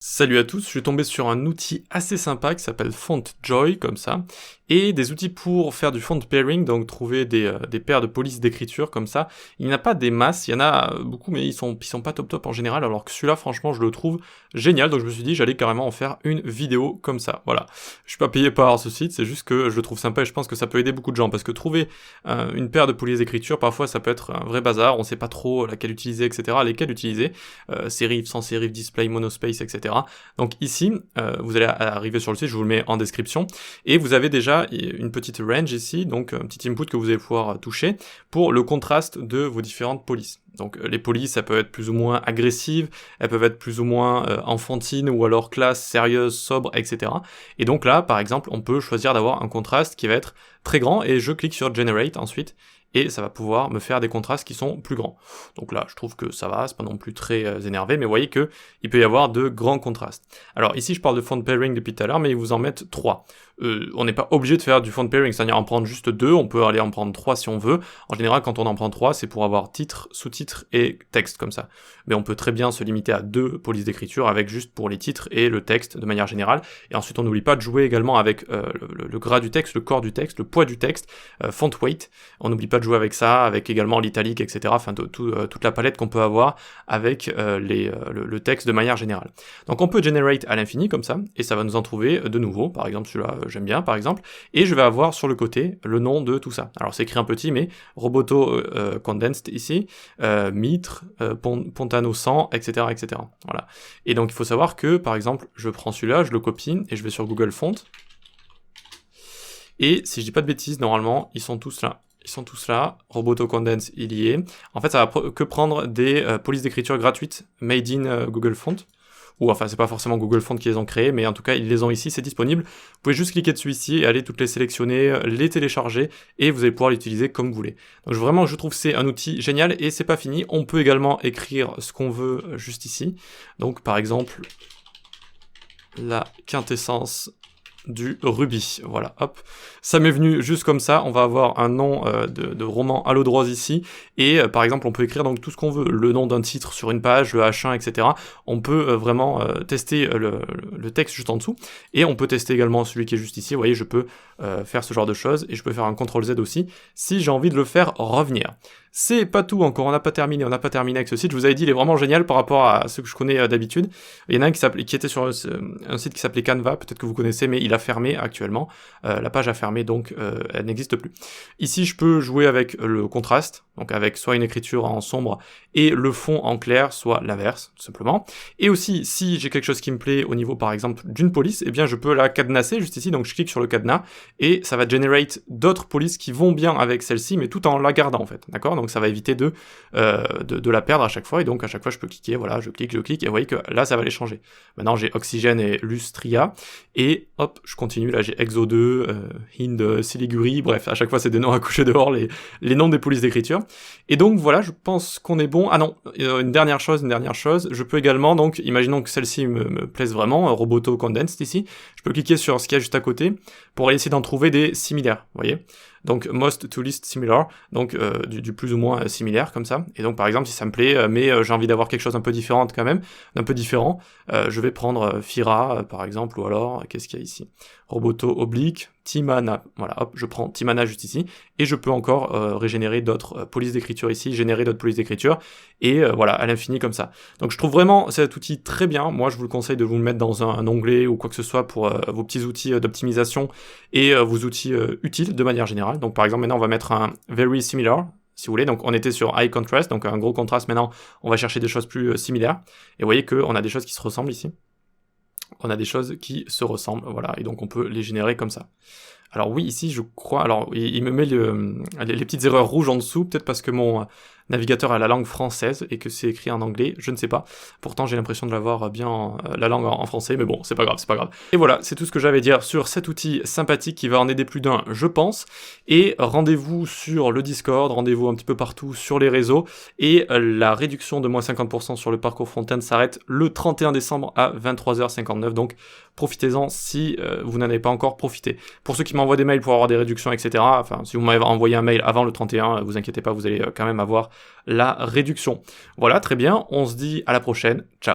Salut à tous, je suis tombé sur un outil assez sympa qui s'appelle FontJoy, comme ça, et des outils pour faire du font pairing, donc trouver des paires de polices d'écriture comme ça. Il n'y en a pas des masses, il y en a beaucoup, mais ils sont pas top en général, alors que celui-là, franchement, je le trouve génial, donc je me suis dit, j'allais carrément en faire une vidéo comme ça, voilà. Je suis pas payé par ce site, c'est juste que je le trouve sympa et je pense que ça peut aider beaucoup de gens, parce que trouver une paire de polices d'écriture, parfois ça peut être un vrai bazar, on sait pas trop laquelle utiliser, etc., lesquelles utiliser, serif, sans serif, display, monospace, etc. Donc ici, vous allez arriver sur le site, je vous le mets en description, et vous avez déjà une petite range ici, donc un petit input que vous allez pouvoir toucher pour le contraste de vos différentes polices. Donc les polices, ça peut être plus ou moins agressives, elles peuvent être plus ou moins enfantines, ou alors classe, sérieuse, sobre, etc. Et donc là, par exemple, on peut choisir d'avoir un contraste qui va être très grand, et je clique sur Generate ensuite, et ça va pouvoir me faire des contrastes qui sont plus grands. Donc là, je trouve que ça va, c'est pas non plus très énervé, mais vous voyez que il peut y avoir de grands contrastes. Alors ici, je parle de font pairing depuis tout à l'heure, mais ils vous en mettent 3. On n'est pas obligé de faire du font pairing, c'est-à-dire en prendre juste 2, on peut aller en prendre 3 si on veut. En général, quand on en prend 3, c'est pour avoir titre, sous-titre et texte, comme ça. Mais on peut très bien se limiter à 2 polices d'écriture, avec juste pour les titres et le texte, de manière générale. Et ensuite, on n'oublie pas de jouer également avec le gras du texte, le corps du texte, le poids du texte, font weight. On n'oublie pas de jouer avec ça, avec également l'italique, etc. Enfin, toute la palette qu'on peut avoir avec le texte de manière générale. Donc on peut generate à l'infini comme ça, et ça va nous en trouver de nouveaux. Par exemple, celui-là, j'aime bien, par exemple. Et je vais avoir sur le côté le nom de tout ça. Alors c'est écrit un petit, mais Roboto Condensed ici, Mitre, Pontano 100, etc., etc. Voilà. Et donc il faut savoir que, par exemple, je prends celui-là, je le copie, et je vais sur Google Font. Et si je dis pas de bêtises, normalement, ils sont tous là. Ils sont tous là, Roboto Condense, il y est. En fait, ça va que prendre des polices d'écriture gratuites made in Google Font. Ou enfin, c'est pas forcément Google Font qui les ont créées, mais en tout cas, ils les ont ici, c'est disponible. Vous pouvez juste cliquer dessus ici et aller toutes les sélectionner, les télécharger, et vous allez pouvoir l'utiliser comme vous voulez. Donc vraiment, je trouve que c'est un outil génial, et c'est pas fini. On peut également écrire ce qu'on veut juste ici. Donc par exemple, la quintessence du rubis, voilà, hop, ça m'est venu juste comme ça. On va avoir un nom de roman à l'eau de rose ici, et par exemple on peut écrire donc tout ce qu'on veut, le nom d'un titre sur une page, le H1, etc. On peut vraiment tester le texte juste en dessous, et on peut tester également celui qui est juste ici. Vous voyez, je peux faire ce genre de choses, et je peux faire un CTRL-Z aussi, si j'ai envie de le faire revenir. C'est pas tout encore, on n'a pas terminé avec ce site. Je vous avais dit, il est vraiment génial par rapport à ce que je connais d'habitude. Il y en a un qui était sur un site qui s'appelait Canva, peut-être que vous connaissez, mais il a fermé actuellement. La page a fermé, donc elle n'existe plus. Ici, je peux jouer avec le contraste, donc avec soit une écriture en sombre et le fond en clair, soit l'inverse, tout simplement. Et aussi, si j'ai quelque chose qui me plaît au niveau, par exemple, d'une police, eh bien, je peux la cadenasser juste ici, donc je clique sur le cadenas, et ça va generate d'autres polices qui vont bien avec celle-ci, mais tout en la gardant, en fait, d'accord? Donc ça va éviter de la perdre à chaque fois, et donc à chaque fois je peux cliquer, voilà, je clique, et vous voyez que là ça va les changer. Maintenant j'ai Oxygène et Lustria, et hop, je continue, là j'ai Exo 2, Hind, Siliguri, bref, à chaque fois c'est des noms à coucher dehors, les noms des polices d'écriture. Et donc voilà, je pense qu'on est bon. Ah non, une dernière chose, je peux également, donc imaginons que celle-ci me plaise vraiment, Roboto Condensed ici, je peux cliquer sur ce qu'il y a juste à côté, pour essayer d'en trouver des similaires, vous voyez. Donc most to least similar, donc du plus ou moins similaire comme ça. Et donc par exemple si ça me plaît, mais j'ai envie d'avoir quelque chose un peu différent quand même, d'un peu différent, je vais prendre Fira par exemple, ou alors qu'est-ce qu'il y a ici, Roboto oblique, Timana, voilà, hop, je prends Timana juste ici, et je peux encore régénérer d'autres polices d'écriture ici, générer d'autres polices d'écriture, et voilà, à l'infini comme ça. Donc je trouve vraiment cet outil très bien. Moi je vous le conseille de vous le mettre dans un onglet ou quoi que ce soit pour vos petits outils d'optimisation et vos outils utiles de manière générale. Donc par exemple maintenant on va mettre un very similar, si vous voulez, donc on était sur high contrast, donc un gros contraste. Maintenant on va chercher des choses plus similaires, et vous voyez qu'on a des choses qui se ressemblent ici. On a des choses qui se ressemblent, voilà, et donc on peut les générer comme ça. Alors oui, ici je crois, alors il me met les petites erreurs rouges en dessous, peut-être parce que mon navigateur a la langue française et que c'est écrit en anglais, je ne sais pas. Pourtant j'ai l'impression de l'avoir bien la langue en français, mais bon, c'est pas grave. Et voilà, c'est tout ce que j'avais à dire sur cet outil sympathique qui va en aider plus d'un, je pense. Et rendez-vous sur le Discord, rendez-vous un petit peu partout sur les réseaux, et la réduction de moins 50% sur le parcours front-end s'arrête le 31 décembre à 23h59, donc profitez-en si vous n'en avez pas encore profité. Pour ceux qui m'envoient des mails pour avoir des réductions, etc., enfin, si vous m'avez envoyé un mail avant le 31, vous inquiétez pas, vous allez quand même avoir la réduction. Voilà, très bien, on se dit à la prochaine, ciao.